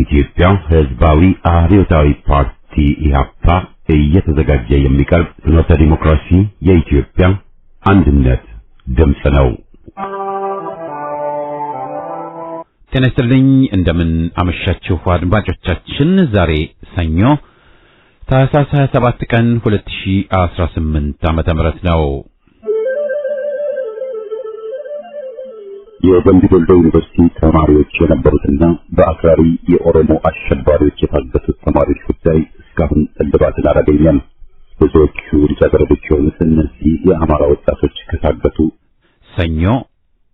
የኢትዮጵያ ሕዝባዊ አብዮታዊ ፓርቲ ኢህአፓ እየተዘጋጀ የሚቀርብ ፍኖተ ዲሞክራሲ የኢትዮጵያ አንድነት ድምፅ ነው። ጤና ይስጥልኝ፣ እንደምን አመሻችሁ አድማጮቻችን። ዛሬ ሰኞ ታህሳስ 27 ቀን 2018 ዓመተ ምህረት ነው። የደምቢ ዶሎ ዩኒቨርሲቲ ተማሪዎች የነበሩትና በአክራሪ የኦሮሞ አሸባሪዎች የታገቱት ተማሪዎች ጉዳይ እስካሁን እልባትን አላገኘም። ብዙዎቹ ልጃገረዶች የሆኑት እነዚህ የአማራ ወጣቶች ከታገቱ ሰኞ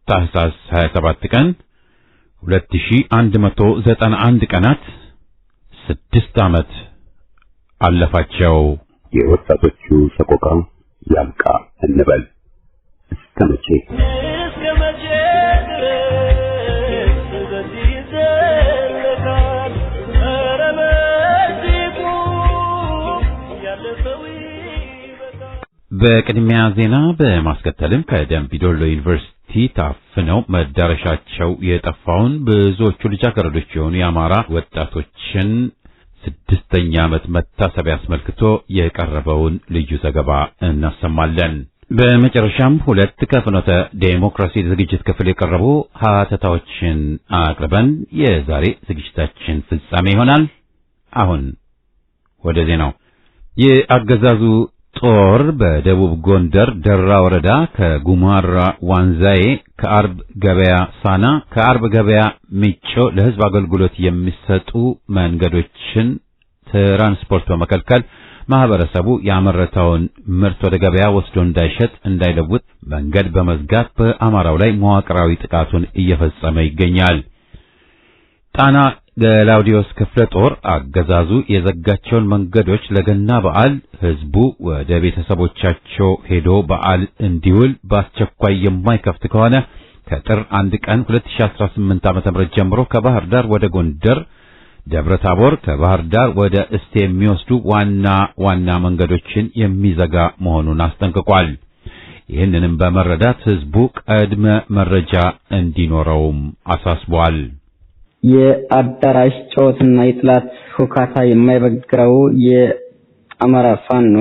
ታህሳስ 27 ቀን 2191 ቀናት 6 ዓመት አለፋቸው። የወጣቶቹ ሰቆቃ ያብቃ እንበል። እስከ መቼ በቅድሚያ ዜና በማስከተልም ከደምቢ ዶሎ ዩኒቨርሲቲ ታፍነው መዳረሻቸው የጠፋውን ብዙዎቹ ልጃገረዶች የሆኑ የአማራ ወጣቶችን 6ኛ ዓመት መታሰቢያ አስመልክቶ የቀረበውን ልዩ ዘገባ እናሰማለን። በመጨረሻም ሁለት ከፍኖተ ዴሞክራሲ ዝግጅት ክፍል የቀረቡ ሀተታዎችን አቅርበን የዛሬ ዝግጅታችን ፍጻሜ ይሆናል። አሁን ወደ ዜናው። የአገዛዙ ጦር በደቡብ ጎንደር ደራ ወረዳ ከጉማራ ዋንዛዬ፣ ከአርብ ገበያ ሳና፣ ከአርብ ገበያ ሚጮ ለሕዝብ አገልግሎት የሚሰጡ መንገዶችን ትራንስፖርት በመከልከል ማህበረሰቡ ያመረተውን ምርት ወደ ገበያ ወስዶ እንዳይሸጥ እንዳይለውጥ መንገድ በመዝጋት በአማራው ላይ መዋቅራዊ ጥቃቱን እየፈጸመ ይገኛል። ጣና ገላውዲዮስ ክፍለ ጦር አገዛዙ የዘጋቸውን መንገዶች ለገና በዓል ህዝቡ ወደ ቤተሰቦቻቸው ሄዶ በዓል እንዲውል በአስቸኳይ የማይከፍት ከሆነ ከጥር 1 ቀን 2018 ዓ.ም ጀምሮ ከባህር ዳር ወደ ጎንደር፣ ደብረ ታቦር፣ ከባህር ዳር ወደ እስቴ የሚወስዱ ዋና መንገዶችን የሚዘጋ መሆኑን አስጠንቅቋል። ይህንንም በመረዳት ህዝቡ ቀድመ መረጃ እንዲኖረውም አሳስቧል። የአዳራሽ ጨዋታና የጥላት ሁካታ የማይበግረው የአማራ ፋኖ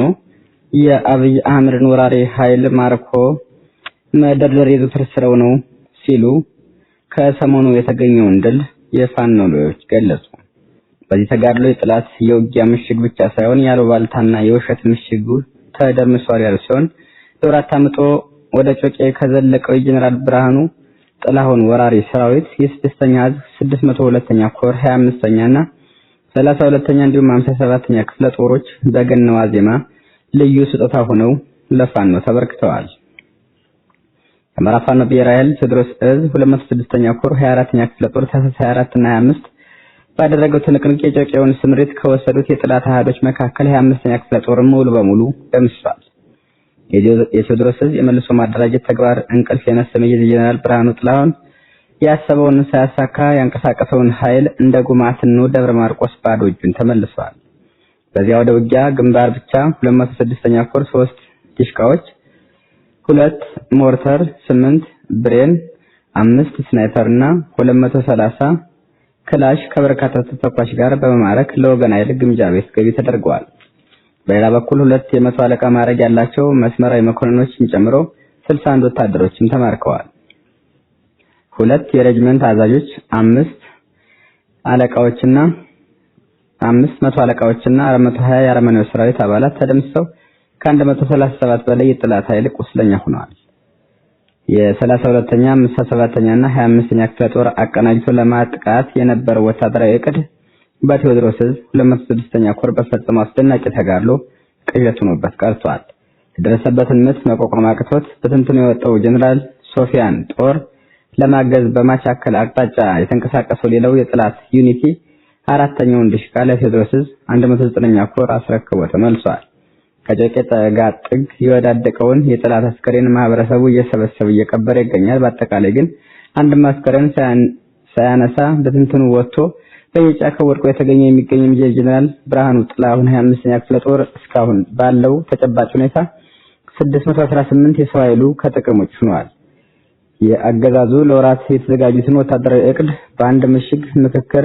የአብይ አህመድን ወራሪ ኃይል ማርኮ መደርደር የዘወትር ስራው ነው ሲሉ ከሰሞኑ የተገኘውን ድል የፋኖ ሎዮች ገለጹ። በዚህ ተጋድሎ የጥላት የውጊያ ምሽግ ብቻ ሳይሆን ያሉባልታና የውሸት ምሽጉ ተደምሷል ያሉ ሲሆን ለወራት አምጦ ወደ ጮቄ ከዘለቀው የጀነራል ብርሃኑ ጥላሁን ወራሪ ሰራዊት የ6ኛ አዝ 602ኛ ኮር 25ኛና 32ኛ እንዲሁም 57ኛ ክፍለ ጦሮች በገናዋ ዜማ ልዩ ስጦታ ሆነው ለፋኖ ተበርክተዋል። አማራ ፋኖ ብሔራዊ ኃይል ቴዎድሮስ እዝ 206ኛ ኮር 24ኛ ክፍለ ጦር ታህሳስ 24 እና 25 ባደረገው ትንቅንቅ የጮቄውን ስምሪት ከወሰዱት የጥላት አሃዶች መካከል 25ኛ ክፍለ ጦር ሙሉ በሙሉ ደምስሷል። የቴዎድሮስ እዝ የመልሶ ማደራጀት ተግባር እንቅልፍ የነሰመ የጀነራል ብርሃኑ ጥላሁን ያሰበውን ሳያሳካ ያንቀሳቀሰውን ኃይል እንደ ጉማትኑ ደብረ ማርቆስ ባዶ እጁን ተመልሷል። በዚያ ወደ ውጊያ ግንባር ብቻ 206ኛ ኮር 3 ዲሽቃዎች፣ 2 ሞርተር፣ 8 ብሬን፣ 5 ስናይፐርና 230 ክላሽ ከበርካታ ተተኳሽ ጋር በመማረክ ለወገን ኃይል ግምጃ ቤት ገቢ ተደርገዋል። በሌላ በኩል 2 የመቶ አለቃ ማዕረግ ያላቸው መስመራዊ መኮንኖችን ጨምሮ 61 ወታደሮችም ተማርከዋል። 2 የሬጅመንት አዛዦች፣ 5 አለቃዎችና 500 አለቃዎችና 420 የአርመናዊ ሰራዊት አባላት ተደምስሰው ከ137 በላይ የጥላት ኃይል ቁስለኛ ሆነዋል። የ32ኛ፣ 57ኛና 25ኛ ክፍለ ጦር አቀናጅቶ ለማጥቃት የነበረው ወታደራዊ እቅድ በቴዎድሮስ እዝ 206ኛ ኮር በፈጸመው አስደናቂ ተጋድሎ ቅዠት ሆኖበት ቀርቷል። የደረሰበትን ምት መቋቋም አቅቶት በትንትኑ የወጣው ጀነራል ሶፊያን ጦር ለማገዝ በማቻከል አቅጣጫ የተንቀሳቀሰው ሌላው የጥላት ዩኒቲ 4ኛውን ዲሽቃ ለቴዎድሮስ እዝ 109ኛ ኮር አስረክቦ ተመልሷል። ከጮቄ ጋር ጥግ የወዳደቀውን የጥላት አስከሬን ማህበረሰቡ እየሰበሰበ እየቀበረ ይገኛል። በአጠቃላይ ግን አንድም አስከሬን ሳያነሳ በትንትኑ ወጥቶ በየጫካው ወድቆ የሚገኝ ሜጀር ጀነራል ብርሃኑ ጥላሁን 25ኛ ክፍለ ጦር እስካሁን ባለው ተጨባጭ ሁኔታ 618 የሰው ኃይሉ ከጥቅም ውጭ ሆኗል። የአገዛዙ ለወራት የተዘጋጁትን ወታደራዊ እቅድ በአንድ ምሽግ ምክክር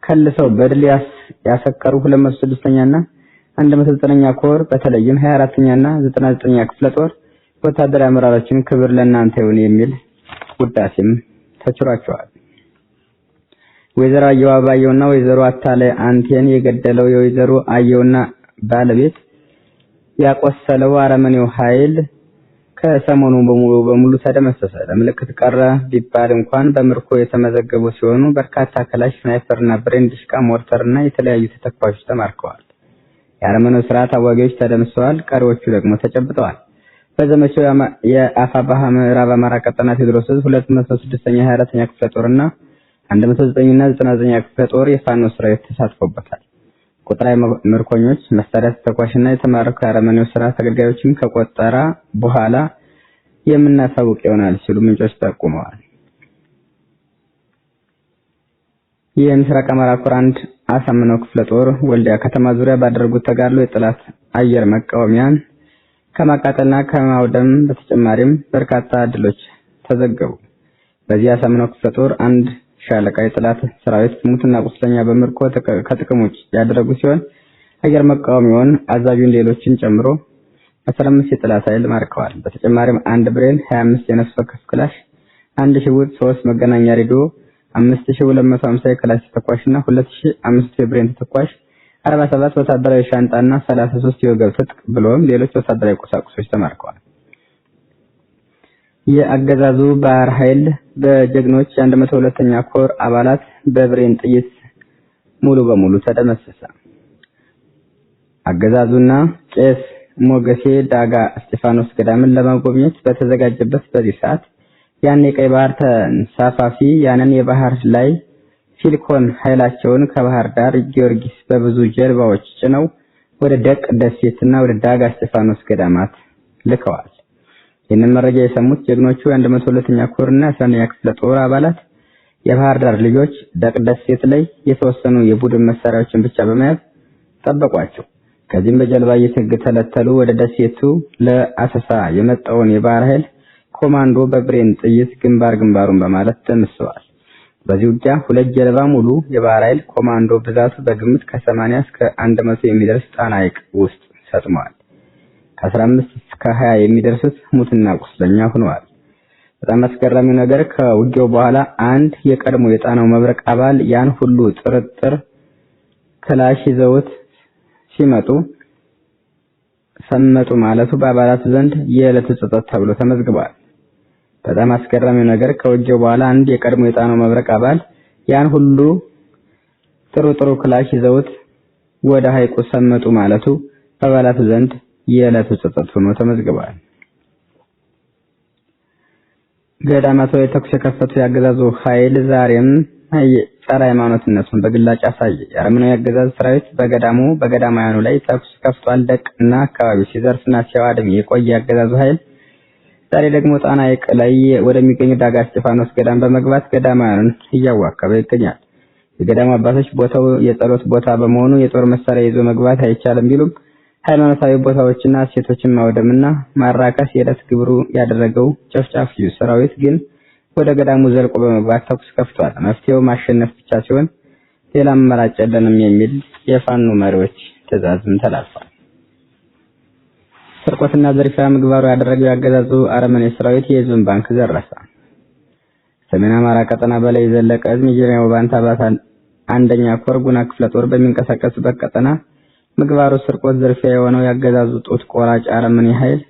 ከልሰው በድል ያሰከሩ 206ኛና 109ኛ ኮር በተለይም 24ኛና 99ኛ ክፍለ ጦር ወታደራዊ አመራሮችን ክብር ለእናንተ ይሁን የሚል ውዳሴም ተችሯቸዋል። ወይዘሮ አየው አባየውና ወይዘሮ አታለ አንቴን የገደለው የወይዘሮ አየውና ባለቤት ያቆሰለው አረመኔው ኃይል ከሰሞኑ በሙሉ ተደመሰሰ። ለምልክት ቀረ ቢባል እንኳን በምርኮ የተመዘገቡ ሲሆኑ በርካታ ክላሽ፣ ስናይፐርና ብሬን ዲሽቃ፣ ሞርተርና የተለያዩ ተተኳሾች ተማርከዋል። የአረመኔው ስርዓት አዋጊዎች ተደምሰዋል፣ ቀሪዎቹ ደግሞ ተጨብጠዋል። በዘመቻው የአፋባሃ ምዕራብ አማራ ቀጠና ቴዎድሮስ 206ኛ 24ኛ ክፍለ ጦርና 109ኛ 99ኛ ክፍለ ጦር የፋኖ ሰራዊት ተሳትፎበታል። ቁጥራዊ ምርኮኞች፣ መሳሪያ ተተኳሽና የተማረኩ የአረመኔው ስርዓት አገልጋዮችን ከቆጠራ በኋላ የምናሳውቅ ይሆናል ሲሉ ምንጮች ጠቁመዋል። የምስራቅ አማራ ኮር አንድ አሳምነው ክፍለ ጦር ወልዲያ ከተማ ዙሪያ ባደረጉት ተጋድሎ የጠላት አየር መቃወሚያን ከማቃጠልና ከማውደም በተጨማሪም በርካታ ድሎች ተዘገቡ። በዚህ አሳምነው ክፍለ ጦር አንድ ሻለቃ የጠላት ሰራዊት ሙትና ቁስለኛ በምርኮ ከጥቅም ውጭ ያደረጉ ሲሆን አየር መቃወሚያውን አዛዡን ሌሎችን ጨምሮ 15 የጠላት ኃይል ማርከዋል። በተጨማሪም አንድ ብሬን፣ 25 የነፍስ ወከፍ ክላሽ፣ 1 ሽጉጥ፣ 3 መገናኛ ሬዲዮ፣ 5250 የክላሽ ተተኳሽና 2500 የብሬን ተተኳሽ፣ 47 ወታደራዊ ሻንጣና 33 የወገብ ትጥቅ ብሎም ሌሎች ወታደራዊ ቁሳቁሶች ተማርከዋል። የአገዛዙ ባህር ኃይል በጀግኖች 102ኛ ኮር አባላት በብሬን ጥይት ሙሉ በሙሉ ተደመሰሰ። አገዛዙና ቄስ ሞገሴ ዳጋ እስጢፋኖስ ገዳምን ለማጎብኘት በተዘጋጀበት በዚህ ሰዓት ያን የቀይ ባህር ተንሳፋፊ ያንን የባህር ላይ ሲሊኮን ኃይላቸውን ከባህር ዳር ጊዮርጊስ በብዙ ጀልባዎች ጭነው ወደ ደቅ ደሴትና ወደ ዳጋ እስጢፋኖስ ገዳማት ልከዋል። ይህንን መረጃ የሰሙት ጀግኖቹ 102ኛ ኮርና 11ኛ ክፍለ ጦር አባላት የባህር ዳር ልጆች ደቅ ደሴት ላይ የተወሰኑ የቡድን መሳሪያዎችን ብቻ በመያዝ ጠበቋቸው። ከዚህም በጀልባ እየተገተለተሉ ወደ ደሴቱ ለአሰሳ የመጣውን የባህር ኃይል ኮማንዶ በብሬን ጥይት ግንባሩን በማለት ደምስሰዋል። በዚህ ውጊያ 2 ጀልባ ሙሉ የባህር ኃይል ኮማንዶ ብዛቱ በግምት ከ80 እስከ 100 የሚደርስ ጣና ሐይቅ ውስጥ ሰጥመዋል። ከ15 እስከ 20 የሚደርሱት ሙትና ቁስለኛ ሆነዋል። በጣም አስገራሚው ነገር ከውጊያው በኋላ አንድ የቀድሞ የጣናው መብረቅ አባል ያን ሁሉ ጥርጥር ክላሽ ይዘውት ሲመጡ ሰመጡ ማለቱ በአባላቱ ዘንድ የዕለቱ ጸጸት ተብሎ ተመዝግቧል። በጣም አስገራሚው ነገር ከውጊያው በኋላ አንድ የቀድሞ የጣናው መብረቅ አባል ያን ሁሉ ጥሩ ክላሽ ይዘውት ወደ ሐይቁ ሰመጡ ማለቱ በአባላቱ ዘንድ የዕለቱ ጸጸት ሆኖ ተመዝግቧል። ገዳማቱ ላይ ተኩስ የከፈቱ ያገዛዙ ኃይል ዛሬም ጸረ ሃይማኖትነቱን በግላጭ አሳየ። የአረመኔው ያገዛዙ ሰራዊት በገዳማውያኑ ላይ ተኩስ ከፍቷል። ደቅና አካባቢ ሲዘርፍና ሲያዋድም የቆየ ያገዛዙ ኃይል ዛሬ ደግሞ ጣና ሐይቅ ላይ ወደሚገኘው ዳጋ እስጢፋኖስ ገዳም በመግባት ገዳማውያኑን እያዋከበ ይገኛል። የገዳሙ አባቶች ቦታው የጸሎት ቦታ በመሆኑ የጦር መሳሪያ ይዞ መግባት አይቻልም ቢሉም ሃይማኖታዊ ቦታዎችና እሴቶችን ማውደምና ማራከስ የዕለት ግብሩ ያደረገው ጨፍጫፊ ሰራዊት ግን ወደ ገዳሙ ዘልቆ በመግባት ተኩስ ከፍቷል። መፍትሄው ማሸነፍ ብቻ ሲሆን ሌላ አማራጭ የለንም የሚል የፋኖ መሪዎች ትዕዛዝም ተላልፏል። ስርቆትና ዝርፊያ ምግባሩ ያደረገው ያገዛዙ አረመኔ ሰራዊት የህዝብን ባንክ ዘረፈ። ሰሜን አማራ ቀጠና በላይ ዘለቀ ሚጀሪያው ባንታ ባታል አንደኛ ኮር ጉና ክፍለ ጦር በሚንቀሳቀስበት ቀጠና ምግባሩ ስርቆት፣ ዝርፊያ የሆነው ያገዛዙ ጡት ቆራጭ አረመኔ ኃይል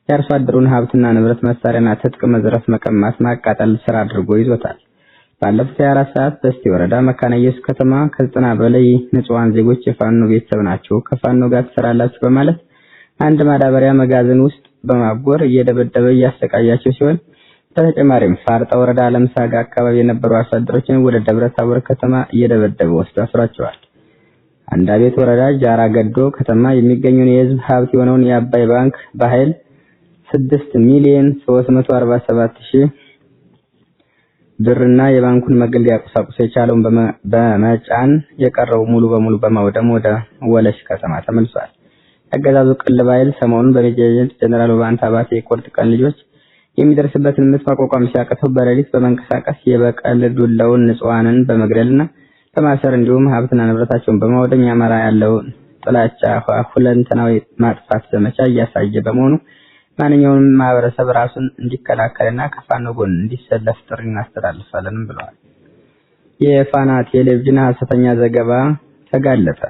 የአርሶ አደሩን ሀብትና ንብረት መሳሪያና ትጥቅ መዝረፍ፣ መቀማት፣ ማቃጠል ስራ አድርጎ ይዞታል። ባለፉት 24 ሰዓት በስቲ ወረዳ መካነ ኢየሱስ ከተማ ከ90 በላይ ንጹሃን ዜጎች የፋኖ ቤተሰብ ናቸው፣ ከፋኖ ጋር ትሰራላችሁ በማለት አንድ ማዳበሪያ መጋዘን ውስጥ በማጎር እየደበደበ እያሰቃያቸው ሲሆን በተጨማሪም ፋርጣ ወረዳ ለምሳጋ አካባቢ የነበሩ አርሶ አደሮችን ወደ ደብረ ታቦር ከተማ እየደበደበ ወስዶ አስሯቸዋል። አንዳቤት ወረዳ ጃራ ገዶ ከተማ የሚገኘውን የህዝብ ሀብት የሆነውን የአባይ ባንክ በኃይል 6,347,000 ብርና የባንኩን መገልገያ ቁሳቁስ የቻለውን በመጫን የቀረው ሙሉ በሙሉ በማውደም ወደ ወለሽ ከተማ ተመልሷል። ያገዛዙ ቅልብ ኃይል ሰሞኑን በሜጀር ጀነራል ባንታ ባቴ የቁርጥ ቀን ልጆች የሚደርስበትን ምት ማቋቋም ሲያቅተው በሌሊት በመንቀሳቀስ የበቀል ዱላውን ንጹሃንን በመግደልና በማሰር እንዲሁም ሀብትና ንብረታቸውን በማውደም ያማራ ያለውን ጥላቻ ሁለንተናዊ ማጥፋት ዘመቻ እያሳየ በመሆኑ ማንኛውንም ማህበረሰብ ራሱን እንዲከላከልና ከፋኖ ጎን እንዲሰለፍ ጥሪ እናስተላልፋለን ብለዋል። የፋና ቴሌቪዥን ሐሰተኛ ዘገባ ተጋለጠ።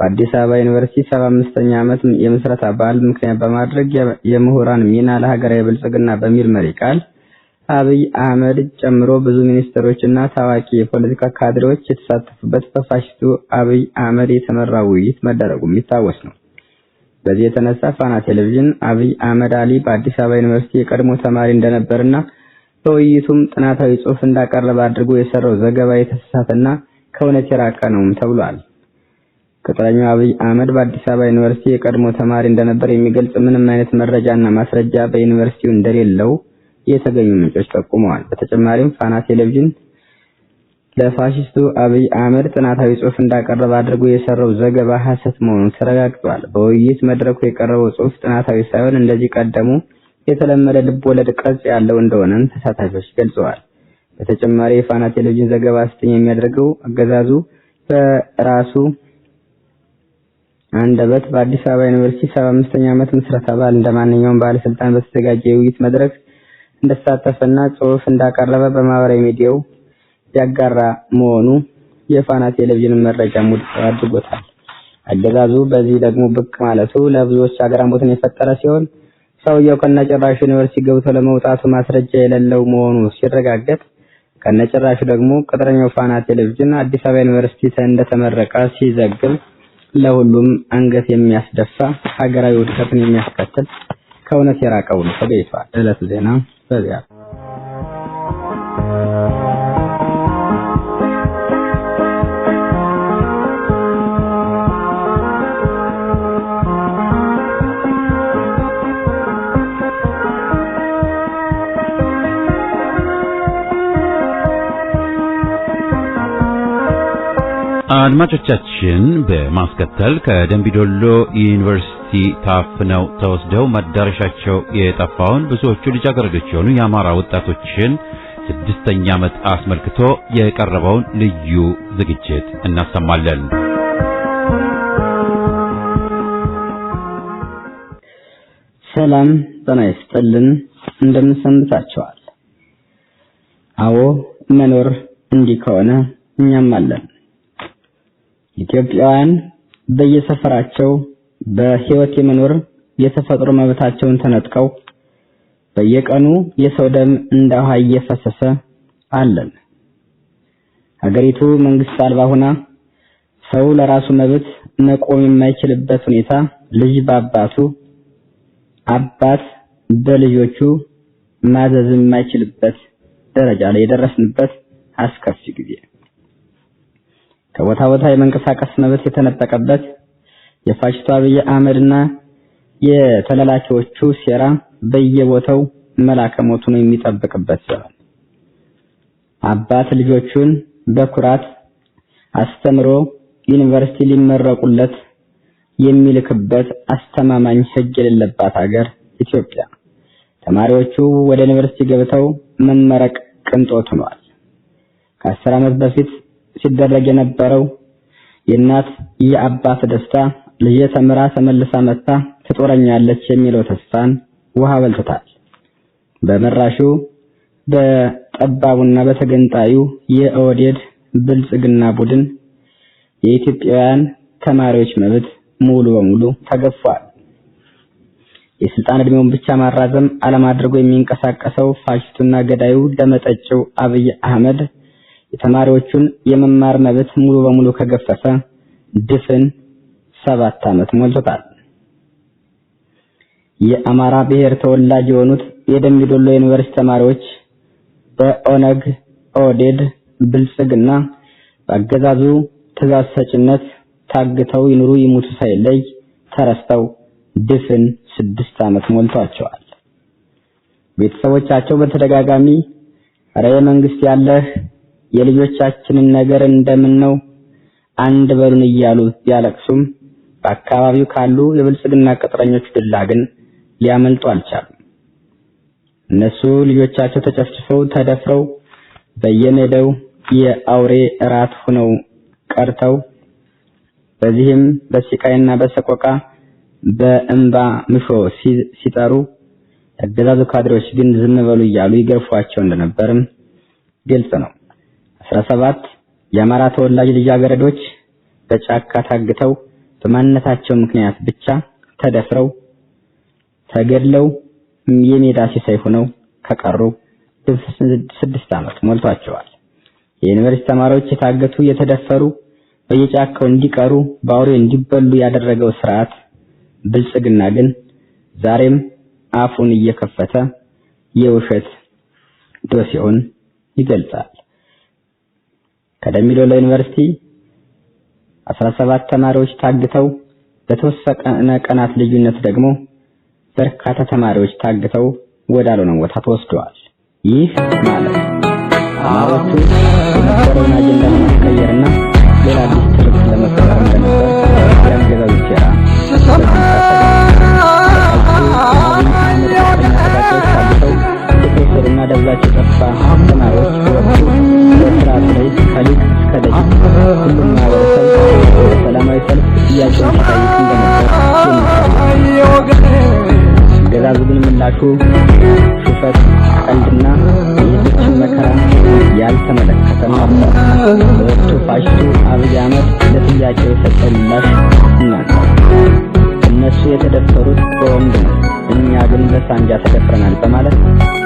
በአዲስ አበባ ዩኒቨርሲቲ 75ኛ ዓመት የምስረታ በዓል ምክንያት በማድረግ የምሁራን ሚና ለሀገራዊ ብልጽግና በሚል መሪ ቃል አብይ አህመድ ጨምሮ ብዙ ሚኒስትሮችና ታዋቂ የፖለቲካ ካድሬዎች የተሳተፉበት በፋሽስቱ አብይ አህመድ የተመራ ውይይት መደረጉ የሚታወስ ነው። በዚህ የተነሳ ፋና ቴሌቪዥን አብይ አህመድ አሊ በአዲስ አበባ ዩኒቨርሲቲ የቀድሞ ተማሪ እንደነበርና በውይይቱም ጥናታዊ ጽሑፍ እንዳቀረበ አድርጎ የሰራው ዘገባ የተሳሳተና ከእውነት የራቀ ነው ተብሏል። ቅጥረኛው አብይ አህመድ በአዲስ አበባ ዩኒቨርሲቲ የቀድሞ ተማሪ እንደነበር የሚገልጽ ምንም አይነት መረጃና ማስረጃ በዩኒቨርሲቲው እንደሌለው የተገኙ ምንጮች ጠቁመዋል። በተጨማሪም ፋና ቴሌቪዥን ለፋሽስቱ አብይ አህመድ ጥናታዊ ጽሑፍ እንዳቀረበ አድርጎ የሰራው ዘገባ ሐሰት መሆኑን ተረጋግጧል። በውይይት መድረኩ የቀረበው ጽሑፍ ጥናታዊ ሳይሆን እንደዚህ ቀደሙ የተለመደ ልቦለድ ቅርጽ ያለው እንደሆነም ተሳታፊዎች ገልጸዋል። በተጨማሪ የፋና ቴሌቪዥን ዘገባ ሐሰተኛ የሚያደርገው አገዛዙ በራሱ አንደበት በአዲስ አበባ ዩኒቨርሲቲ 75ኛ ዓመት ምስረታ በዓል እንደማንኛውም ባለስልጣን በተዘጋጀ የውይይት መድረክ እንደተሳተፈና ጽሑፍ እንዳቀረበ በማህበራዊ ሚዲያው ያጋራ መሆኑ የፋና ቴሌቪዥን መረጃ ሙሉ አድርጎታል። አገዛዙ በዚህ ደግሞ ብቅ ማለቱ ለብዙዎች አግራሞትን የፈጠረ ሲሆን ሰውየው ከነጭራሹ ዩኒቨርሲቲ ገብቶ ለመውጣቱ ማስረጃ የሌለው መሆኑ ሲረጋገጥ ከነጭራሹ ደግሞ ቅጥረኛው ፋና ቴሌቪዥን አዲስ አበባ ዩኒቨርሲቲ እንደተመረቀ ሲዘግብ ለሁሉም አንገት የሚያስደፋ ሀገራዊ ውድቀትን የሚያስከትል ከእውነት የራቀው ነው ተገኝቷል። ዕለቱ ዜና በዚያ አድማጮቻችን በማስከተል ከደምቢዶሎ ዩኒቨርሲቲ ታፍነው ተወስደው መዳረሻቸው የጠፋውን ብዙዎቹ ልጃገረዶች የሆኑ የአማራ ወጣቶችን 6ኛ ዓመት አስመልክቶ የቀረበውን ልዩ ዝግጅት እናሰማለን። ሰላም ጤና ይስጥልን። እንደምን ሰንብታችኋል? አዎ መኖር እንዲህ ከሆነ እኛም አለን። ኢትዮጵያውያን በየሰፈራቸው በህይወት የመኖር የተፈጥሮ መብታቸውን ተነጥቀው በየቀኑ የሰው ደም እንደ ውሃ እየፈሰሰ አለን። ሀገሪቱ መንግስት አልባ ሆና ሰው ለራሱ መብት መቆም የማይችልበት ሁኔታ፣ ልጅ በአባቱ አባት በልጆቹ ማዘዝ የማይችልበት ደረጃ ላይ የደረስንበት አስከፊ ጊዜ፣ ከቦታ ቦታ የመንቀሳቀስ መብት የተነጠቀበት የፋሽስቱ አብይ አህመድና የተላላኪዎቹ ሴራ በየቦታው መላከ ሞቱን የሚጠብቅበት ዘመን፣ አባት ልጆቹን በኩራት አስተምሮ ዩኒቨርሲቲ ሊመረቁለት የሚልክበት አስተማማኝ ሕግ የሌለባት ሀገር ኢትዮጵያ፣ ተማሪዎቹ ወደ ዩኒቨርሲቲ ገብተው መመረቅ ቅንጦት ሆኗል። ከ10 ዓመት በፊት ሲደረግ የነበረው የእናት የአባት ደስታ ልጅ ተምራ ተመልሳ መጣ ትጦረኛለች የሚለው ተስፋን ውሃ በልቶታል። በመራሹ በጠባቡና በተገንጣዩ የኦዴድ ብልጽግና ቡድን የኢትዮጵያውያን ተማሪዎች መብት ሙሉ በሙሉ ተገፏል። የስልጣን እድሜውን ብቻ ማራዘም ዓላማ አድርጎ የሚንቀሳቀሰው ፋሽስቱና ገዳዩ ደመጠጭው አብይ አህመድ የተማሪዎቹን የመማር መብት ሙሉ በሙሉ ከገፈፈ ድፍን 7 ዓመት ሞልቶታል። የአማራ ብሔር ተወላጅ የሆኑት የደምቢዶሎ ዩኒቨርሲቲ ተማሪዎች በኦነግ ኦዴድ ብልጽግና በአገዛዙ ትዕዛዝ ሰጭነት ታግተው ይኑሩ ይሙቱ ሳይለይ ተረስተው ድፍን 6 ዓመት ሞልቷቸዋል። ቤተሰቦቻቸው በተደጋጋሚ ራየ መንግስት ያለህ የልጆቻችንን ነገር እንደምን ነው አንድ በሉን እያሉ ቢያለቅሱም በአካባቢው ካሉ የብልጽግና ቅጥረኞች ዱላ ግን ሊያመልጡ አልቻሉም። እነሱ ልጆቻቸው ተጨፍጭፈው ተደፍረው በየሜዳው የአውሬ እራት ሆነው ቀርተው በዚህም በስቃይና በሰቆቃ በእንባ ምሾ ሲጠሩ አገዛዙ ካድሬዎች ግን ዝም በሉ እያሉ ይገርፏቸው እንደነበርም ግልጽ ነው። 17 የአማራ ተወላጅ ልጃገረዶች በጫካ ታግተው በማንነታቸው ምክንያት ብቻ ተደፍረው ተገድለው የሜዳ ሲሳይ ሆነው ከቀሩ 6 ዓመት ሞልቷቸዋል። የዩኒቨርሲቲ ተማሪዎች የታገቱ የተደፈሩ በየጫካው እንዲቀሩ በአውሬ እንዲበሉ ያደረገው ስርዓት ብልጽግና ግን ዛሬም አፉን እየከፈተ የውሸት ዶሴውን ይገልጻል። ከደምቢዶሎ ዩኒቨርሲቲ 17 ተማሪዎች ታግተው በተወሰነ ቀናት ልዩነት ደግሞ በርካታ ተማሪዎች ታግተው ወዳልሆነ ቦታ ተወስደዋል። ይህ ማለት ተማሪዎቹ የነበረውን አጀንዳ ለማስቀየርና ሌላ አዲስ ትርክት ለመፍጠር እንደነበር ያገዛዙ ሴራ የተወሰዱና ደብዛቸው ጠፋ ተማሪዎች ወቅቱ በስርዓት ላይ ከሊቅ እስከ ደቂቅ ሁሉም ማህበረሰብ በሰላማዊ ሰልፍ ጥያቄውን ሲጠይቅ እንደነበር አገዛዙ ግን ምላሹ ሹፈት፣ ቀልድና የህዝቦችን መከራ ያልተመለከተ ነበር። በወቅቱ ፋሽስቱ አብይ አህመድ ለጥያቄው የሰጠው ምላሽ እናንተ እነሱ የተደፈሩት በወንድ ነው፣ እኛ ግን በሳንጃ ተደፍረናል በማለት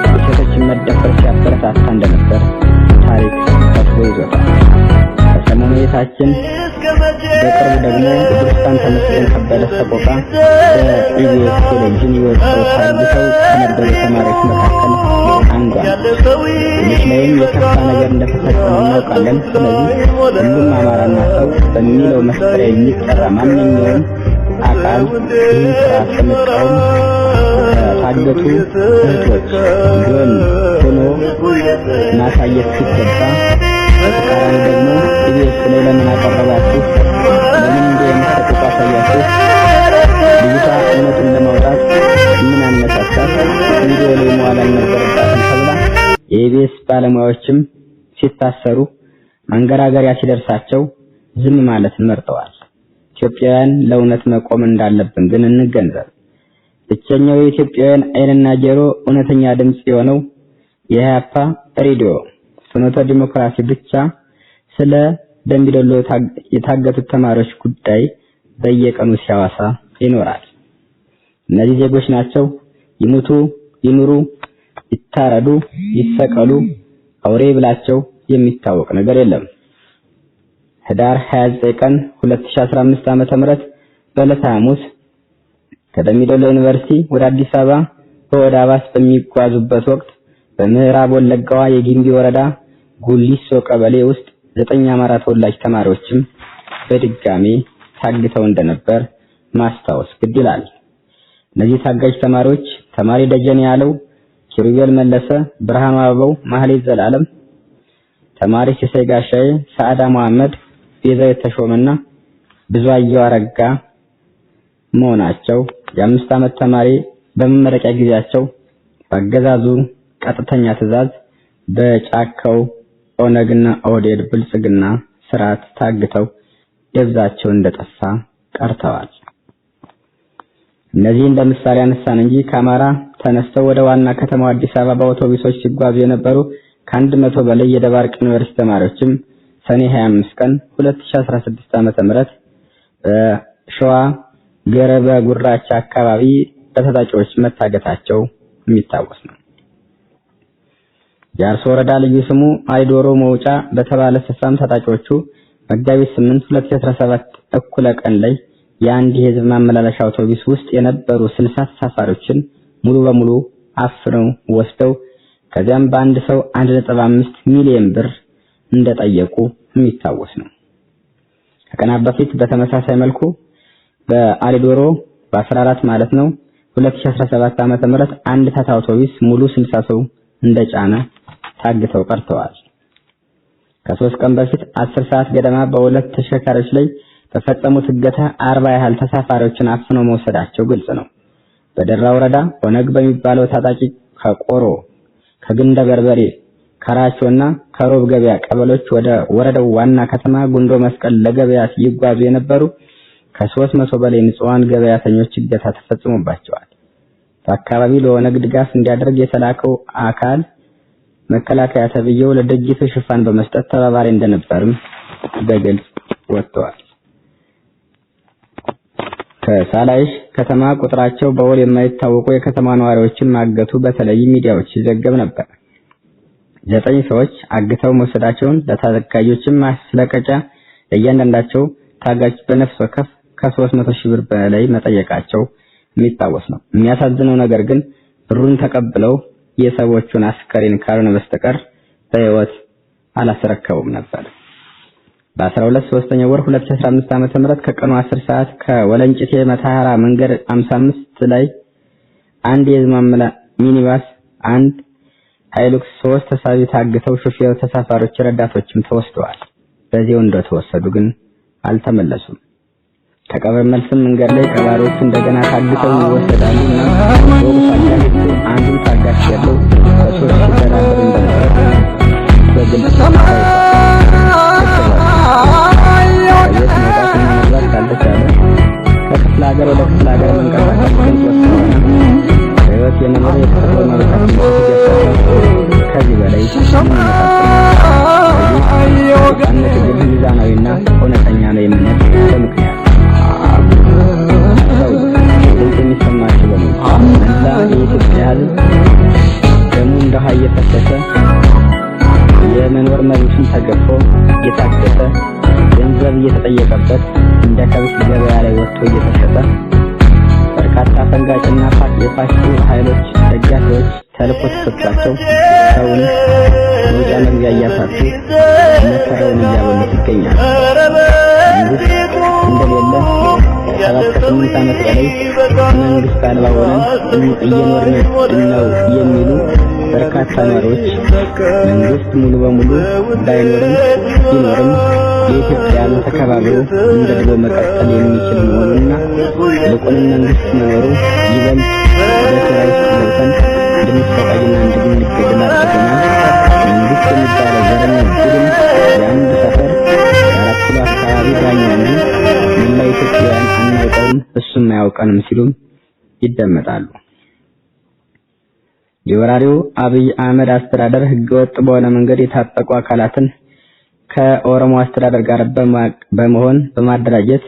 የሴቶችን መደፈር ሲያበረታታ እንደነበር ታሪክ ከትቦ ይዞታል። ከሰሞኑ የታችን በቅርቡ ደግሞ ብርቱካን ተመስገን ከበደ ሰቆቃ በኢቢኤስ ቴሌቪዥን የወጣው ታግተው ከነበሩ ተማሪዎች መካከል አንዷ ልጅ ላይም የከፋ ነገር እንደተፈጸመ እናውቃለን። ስለዚህ ሁሉም አማራና ሰው በሚለው መሳሪያ የሚጠራ ማንኛውም አካል ይህን ስርዓት በመቃወም ታገቱ እህቶች ጎን ሆኖ ማሳየት ሲገባ በተቃራኒ ደግሞ ኢቢኤስ ላይ ለምን አቀረባችሁ፣ ለምን እንደ የምትሰጡት አሳያችሁ፣ ልጅቷ እውነቱን ለማውጣት ምን አነሳሳት፣ ቪዲዮ ላይ መዋል አልነበረባትም ተብላ የኢቢኤስ ባለሙያዎችም ሲታሰሩ ማንገራገሪያ ሲደርሳቸው ዝም ማለት መርጠዋል። ኢትዮጵያውያን ለእውነት መቆም እንዳለብን ግን እንገንዘብ። ብቸኛው የኢትዮጵያውያን ዓይንና ጆሮ እውነተኛ ድምጽ የሆነው የኢህአፓ ሬዲዮ ፍኖተ ዲሞክራሲ ብቻ ስለ ደምቢዶሎ የታገቱት ተማሪዎች ጉዳይ በየቀኑ ሲያወሳ ይኖራል። እነዚህ ዜጎች ናቸው። ይሙቱ፣ ይኑሩ፣ ይታረዱ፣ ይሰቀሉ፣ አውሬ ብላቸው የሚታወቅ ነገር የለም። ህዳር 29 ቀን 2015 ዓ.ም በዕለተ ሐሙስ ከደምቢዶሎ ዩኒቨርሲቲ ወደ አዲስ አበባ በወደ አባስ በሚጓዙበት ወቅት በምዕራብ ወለጋዋ የጊምቢ ወረዳ ጉሊሶ ቀበሌ ውስጥ 9 አማራ ተወላጅ ተማሪዎችም በድጋሚ ታግተው እንደነበር ማስታወስ ግድ ይላል። እነዚህ ታጋጅ ተማሪዎች ተማሪ ደጀኔ ያለው፣ ኪሩቤል መለሰ፣ ብርሃኑ አበባው፣ ማህሌት ዘላለም፣ ተማሪ ሲሳይ ጋሻዬ፣ ሰዓዳ መሐመድ፣ ቤዛዊት ተሾመና ብዙአየሁ አረጋ መሆናቸው የ5 ዓመት ተማሪ በመመረቂያ ጊዜያቸው በአገዛዙ ቀጥተኛ ትዕዛዝ በጫካው ኦነግና ኦህዴድ ብልጽግና ስርዓት ታግተው ደብዛቸው እንደጠፋ ቀርተዋል። እነዚህ እንደ ምሳሌ አነሳን እንጂ ከአማራ ተነስተው ወደ ዋና ከተማው አዲስ አበባ በአውቶቡሶች ሲጓዙ የነበሩ ከ100 በላይ የደባርቅ ዩኒቨርሲቲ ተማሪዎችም ሰኔ 25 ቀን 2016 ዓ.ም በሸዋ ገረበ ጉራቻ አካባቢ በታጣቂዎች መታገታቸው የሚታወስ ነው። የአርሶ ወረዳ ልዩ ስሙ አይዶሮ መውጫ በተባለ ስፍራም ታጣቂዎቹ መጋቢት 8 2017 እኩለ ቀን ላይ የአንድ የህዝብ ማመላለሻ አውቶቡስ ውስጥ የነበሩ 60 ተሳፋሪዎችን ሙሉ በሙሉ አፍነው ወስደው ከዚያም በአንድ ሰው 1.5 ሚሊዮን ብር እንደጠየቁ የሚታወስ ነው። ከቀናት በፊት በተመሳሳይ መልኩ በአሊዶሮ በ14 ማለት ነው 2017 ዓ.ም አንድ ታታ አውቶቡስ ሙሉ 60 ሰው እንደጫነ ታግተው ቀርተዋል። ከ3 ቀን በፊት 10 ሰዓት ገደማ በሁለት ተሽከርካሪዎች ላይ በፈጸሙት እገታ 40 ያህል ተሳፋሪዎችን አፍነው መውሰዳቸው ግልጽ ነው። በደራ ወረዳ ኦነግ በሚባለው ታጣቂ ከቆሮ፣ ከግንደ በርበሬ፣ ከራቾና ከሮብ ገበያ ቀበሌዎች ወደ ወረዳው ዋና ከተማ ጉንዶ መስቀል ለገበያ ይጓዙ የነበሩ ከ300 በላይ ንጹሃን ገበያተኞች እገታ ተፈጽሞባቸዋል። በአካባቢው ለኦነግ ድጋፍ እንዲያደርግ የተላከው አካል መከላከያ ተብዬው ለድርጊቱ ሽፋን በመስጠት ተባባሪ እንደነበርም በግልጽ ወጥቷል። ከሳላይሽ ከተማ ቁጥራቸው በውል የማይታወቁ የከተማ ነዋሪዎችን ማገቱ በተለይ ሚዲያዎች ሲዘገብ ነበር። 9 ሰዎች አግተው መውሰዳቸውን ለታጋዮችም ማስለቀቂያ ለእያንዳንዳቸው ታጋች በነፍስ ወከፍ ከ300 ሺህ ብር በላይ መጠየቃቸው የሚታወስ ነው። የሚያሳዝነው ነገር ግን ብሩን ተቀብለው የሰዎቹን አስከሬን ካልሆነ በስተቀር በህይወት አላስረከቡም ነበር። በ12/3 ወር 2015 ዓ.ም ከቀኑ 10 ሰዓት ከወለንጭቴ መታሃራ መንገድ 55 ላይ አንድ የዝማመላ ሚኒባስ አንድ ሃይሉክስ 3 ተሳቢ ታግተው ሹፌሩ፣ ተሳፋሪዎች፣ ረዳቶችም ተወስደዋል። በዚያው እንደተወሰዱ ግን አልተመለሱም። ከቀብር መልስም መንገድ ላይ ቀባሪዎቹ እንደገና ታግተው ይወሰዳሉና ወርሳቸው አንዱን ታጋሽ ያለው በሶስት ተራራ እንደነበር በግልጽ ከክፍለ ሀገር ወደ ክፍለ ሀገር መንቀሳቀስ ህይወት የመኖር የተፈጥሮ መብታችን ከዚህ በላይ ሚዛናዊና እውነተኛ ነው የምንል በምክንያት ድምፅ የሚሰማቸው መላ የኢትዮጵያ ህዝብ ደሙ እንደ ውሃ እየፈሰሰ የመኖር መብቱን ተገፎ እየታገተ ገንዘብ እየተጠየቀበት እንደ ከብት ገበያ ላይ ወጥቶ እየተሸጠ በርካታ ፈንጋጭና የፋሽስት ኃይሎች ደጋፊዎች ተልዕኮ ተሰጥቷቸው ሰውን መውጫ መግቢያ እያሳጡ መከራውን እያበሉት ይገኛል። መንግስት እንደሌለ 7-8 ዓመት በላይ መንግስት አልባ ሆነን እየኖርን ነው የሚሉ በርካታ ነዋሪዎች መንግስት ሙሉ በሙሉ ባይኖርም ቢኖርም የኢትዮጵያን ተከባብሮ እንደ ድሮ መቀጠል የሚችል መሆኑና ይልቁንም መንግስት መኖሩ ይበልጥ በስራ ውስጥ ገብተን እንድንሰቃይና እንድንገደል አድርጎናል። መንግስት የሚባለው ዘረኛ ቡድን የአንድ ሰፈር የአራት ኪሎ አካባቢ ዳኛ እንጂ መላ ኢትዮጵያውያን አናውቀውም፣ እሱም አያውቀንም ሲሉም ይደመጣሉ። የወራሪው አብይ አህመድ አስተዳደር ህገወጥ በሆነ መንገድ የታጠቁ አካላትን ከኦሮሞ አስተዳደር ጋር በመሆን በማደራጀት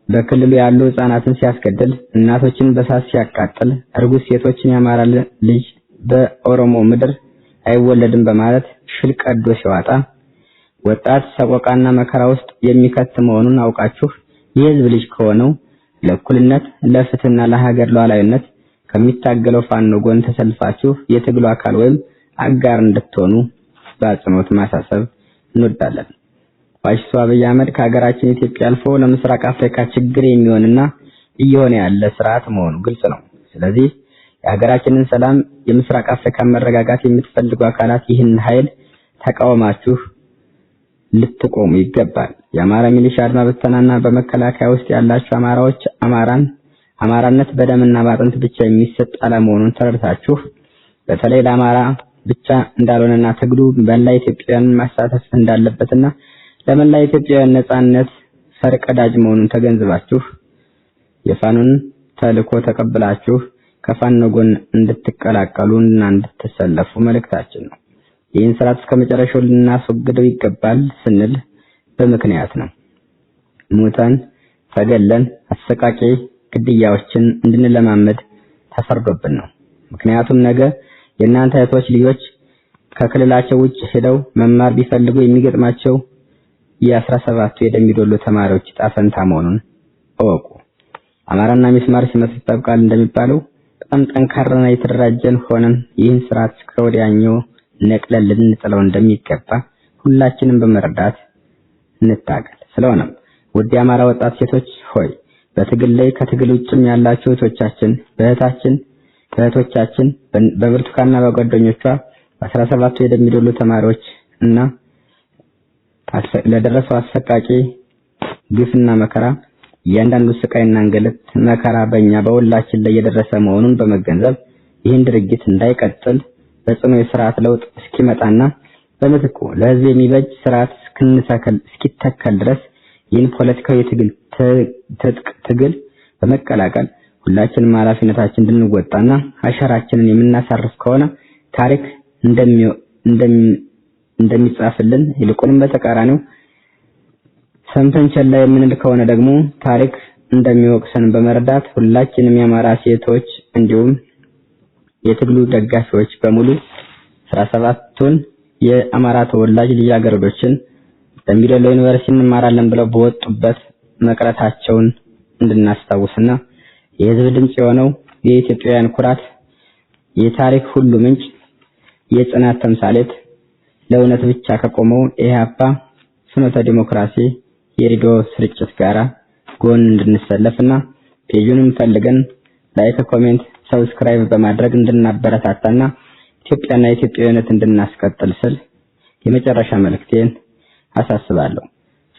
በክልሉ ያሉ ህፃናትን ሲያስገድል፣ እናቶችን በሳት ሲያቃጥል፣ እርጉዝ ሴቶችን ያማራ ልጅ በኦሮሞ ምድር አይወለድም በማለት ሽል ቀዶ ሲዋጣ ወጣት ሰቆቃና መከራ ውስጥ የሚከት መሆኑን አውቃችሁ የህዝብ ልጅ ከሆነው ለእኩልነት ለፍትህና ለሀገር ሉዓላዊነት ከሚታገለው ፋኖ ጎን ተሰልፋችሁ የትግሉ አካል ወይም አጋር እንድትሆኑ በአጽንኦት ማሳሰብ እንወዳለን። ፋሽስቱ አብይ አህመድ ከሀገራችን ኢትዮጵያ አልፎ ለምስራቅ አፍሪካ ችግር የሚሆንና እየሆነ ያለ ስርዓት መሆኑ ግልጽ ነው። ስለዚህ የሀገራችንን ሰላም፣ የምስራቅ አፍሪካ መረጋጋት የምትፈልጉ አካላት ይህን ኃይል ተቃውማችሁ ልትቆሙ ይገባል። የአማራ ሚሊሻ አድማ በተናና በመከላከያ ውስጥ ያላችሁ አማራዎች አማራነት በደምና ባጥንት ብቻ የሚሰጥ አለመሆኑን ተረድታችሁ በተለይ ለአማራ ብቻ እንዳልሆነና ትግሉ መላ ኢትዮጵያውያን ማሳተፍ እንዳለበትና ለመላ ኢትዮጵያውያን ነጻነት ፈርቀዳጅ መሆኑን ተገንዝባችሁ የፋኖን ተልዕኮ ተቀብላችሁ ከፋኖ ጎን እንድትቀላቀሉና እንድትሰለፉ መልእክታችን ነው። ይህን ስርዓት እስከመጨረሻው ልናስወግደው ይገባል ስንል በምክንያት ነው። ሙታን ተገለን አሰቃቂ ግድያዎችን እንድንለማመድ ተፈርዶብን ነው። ምክንያቱም ነገ የእናንተ እህቶች ልጆች ከክልላቸው ውጭ ሄደው መማር ቢፈልጉ የሚገጥማቸው የ17ቱ የደምቢዶሎ ተማሪዎች ጣፈንታ መሆኑን እወቁ። አማራና ሚስማር ሲመስ ይጣብቃል እንደሚባለው በጣም ጠንካራና የተደራጀን ሆነን ይህን ስርዓት ከወዲያኛው ነቅለን ልንጥለው እንደሚገባ ሁላችንም በመረዳት እንታገል። ስለሆነም ውድ የአማራ ወጣት ሴቶች ሆይ በትግል ላይ ከትግል ውጭም ያላችሁ እህቶቻችን በብርቱካንና በጓደኞቿ 17ቱ የደምቢዶሎ ተማሪዎች እና ለደረሰው አሰቃቂ ግፍና መከራ እያንዳንዱ ስቃይና እንግልት መከራ በእኛ በሁላችን ላይ የደረሰ መሆኑን በመገንዘብ ይህን ድርጊት እንዳይቀጥል በጽኑ የስርዓት ለውጥ እስኪመጣና በምትኩ ለህዝብ የሚበጅ ስርዓት እስኪተከል ድረስ ይህን ፖለቲካዊ ትግል በመቀላቀል ሁላችንም ኃላፊነታችንን እንድንወጣና አሻራችንን የምናሳርፍ ከሆነ ታሪክ እንደሚጻፍልን ይልቁንም በተቃራኒው ሰምተን ቸላ የምንል ከሆነ ደግሞ ታሪክ እንደሚወቅሰን በመረዳት ሁላችንም የአማራ ሴቶች እንዲሁም የትግሉ ደጋፊዎች በሙሉ 17ቱን የአማራ ተወላጅ ልጃገረዶችን በሚደሎ ዩኒቨርሲቲ እንማራለን ብለው በወጡበት መቅረታቸውን እንድናስታውስና የህዝብ ድምጽ የሆነው የኢትዮጵያውያን ኩራት የታሪክ ሁሉ ምንጭ የጽናት ተምሳሌት ለእውነት ብቻ ከቆመው ኢህአፓ ፍኖተ ዲሞክራሲ የሬዲዮ ስርጭት ጋራ ጎን እንድንሰለፍና ፔጁንም ፈልገን ላይክ፣ ኮሜንት፣ ሰብስክራይብ በማድረግ እንድናበረታታና ኢትዮጵያና ኢትዮጵያዊነት እንድናስቀጥል ስል የመጨረሻ መልእክቴን አሳስባለሁ።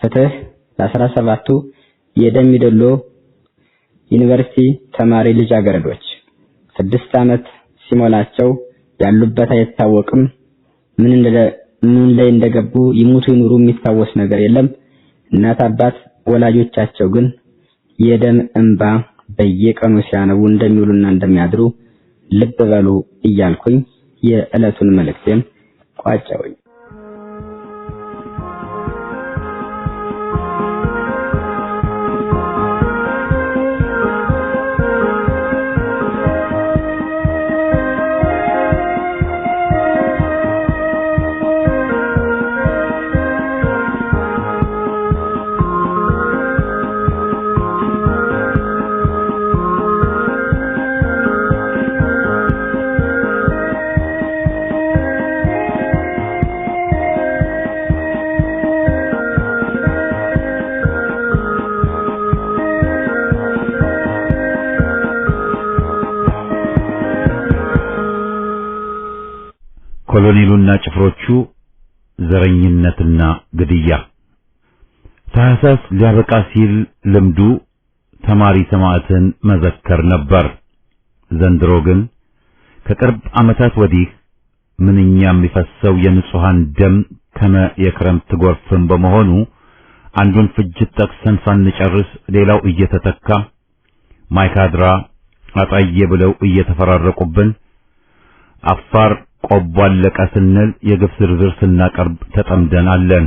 ፍትህ ለ17ቱ የደምቢዶሎ ዩኒቨርሲቲ ተማሪ ልጃገረዶች 6 ዓመት ሲሞላቸው ያሉበት አይታወቅም። ምን ላይ እንደገቡ ይሙቱ ይኑሩ የሚታወስ ነገር የለም። እናት አባት ወላጆቻቸው ግን የደም እንባ በየቀኑ ሲያነቡ እንደሚውሉና እንደሚያድሩ ልብ በሉ እያልኩኝ የዕለቱን መልእክቴን ቋጨውኝ። ኮሎኔሉና ጭፍሮቹ ዘረኝነትና ግድያ። ታህሳስ ሊያበቃ ሲል ልምዱ ተማሪ ሰማዕትን መዘከር ነበር። ዘንድሮ ግን ከቅርብ ዓመታት ወዲህ ምንኛ የሚፈሰው የንጹሃን ደም ከመ የክረምት ጎርፍም በመሆኑ አንዱን ፍጅት ጠቅሰን ሳንጨርስ ሌላው እየተተካ ማይካድራ አጣዬ ብለው እየተፈራረቁብን አፋር ቆቦ አለቀ ስንል የግፍ ዝርዝር ስናቀርብ ተጠምደን አለን።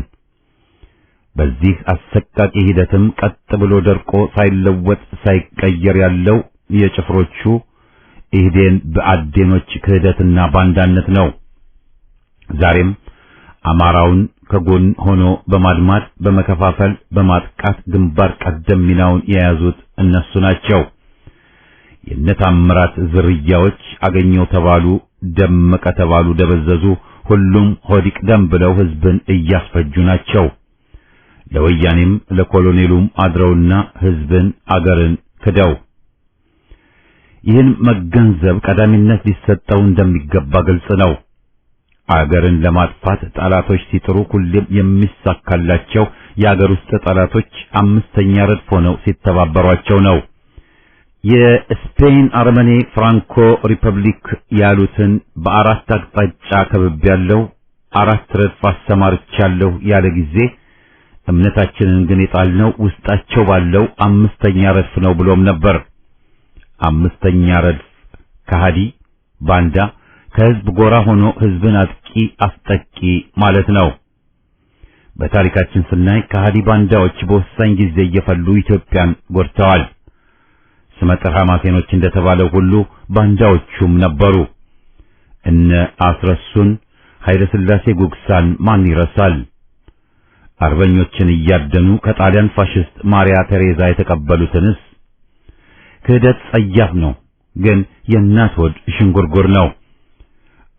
በዚህ አሰቃቂ ሂደትም ቀጥ ብሎ ደርቆ ሳይለወጥ ሳይቀየር ያለው የጭፍሮቹ ኢህዴን በአዴኖች ክህደትና ባንዳነት ነው። ዛሬም አማራውን ከጎን ሆኖ በማድማት በመከፋፈል በማጥቃት ግንባር ቀደም ሚናውን የያዙት እነሱ ናቸው። የነታምራት ዝርያዎች አገኘው ተባሉ፣ ደመቀ ተባሉ፣ ደበዘዙ፣ ሁሉም ሆዲቅ ደም ብለው ህዝብን እያስፈጁ ናቸው። ለወያኔም ለኮሎኔሉም አድረውና ህዝብን አገርን ክደው ይህን መገንዘብ ቀዳሚነት ሊሰጠው እንደሚገባ ግልጽ ነው። አገርን ለማጥፋት ጠላቶች ሲጥሩ ሁሌም የሚሳካላቸው የአገር ውስጥ ጠላቶች አምስተኛ ረድፍ ሆነው ሲተባበሯቸው ነው። የስፔን አርመኔ ፍራንኮ ሪፐብሊክ ያሉትን በአራት አቅጣጫ ከብቤያለሁ፣ 4 ረድፍ አሰማርቻለሁ ያለ ጊዜ እምነታችንን ግን የጣልነው ውስጣቸው ባለው አምስተኛ ረድፍ ነው ብሎም ነበር። አምስተኛ ረድፍ ከሃዲ ባንዳ ከህዝብ ጎራ ሆኖ ህዝብን አጥቂ አስጠቂ ማለት ነው። በታሪካችን ስናይ ከሃዲ ባንዳዎች በወሳኝ ጊዜ እየፈሉ ኢትዮጵያን ጎድተዋል። ስመጥር ሐማሴኖች እንደተባለው ሁሉ ባንዳዎቹም ነበሩ። እነ አስረሱን ኃይለ ሥላሴ ጉግሳን ማን ይረሳል? አርበኞችን እያደኑ ከጣሊያን ፋሽስት ማሪያ ቴሬዛ የተቀበሉትንስ? ክህደት ጸያፍ ነው፣ ግን የእናት ሆድ ሽንጉርጉር ነው።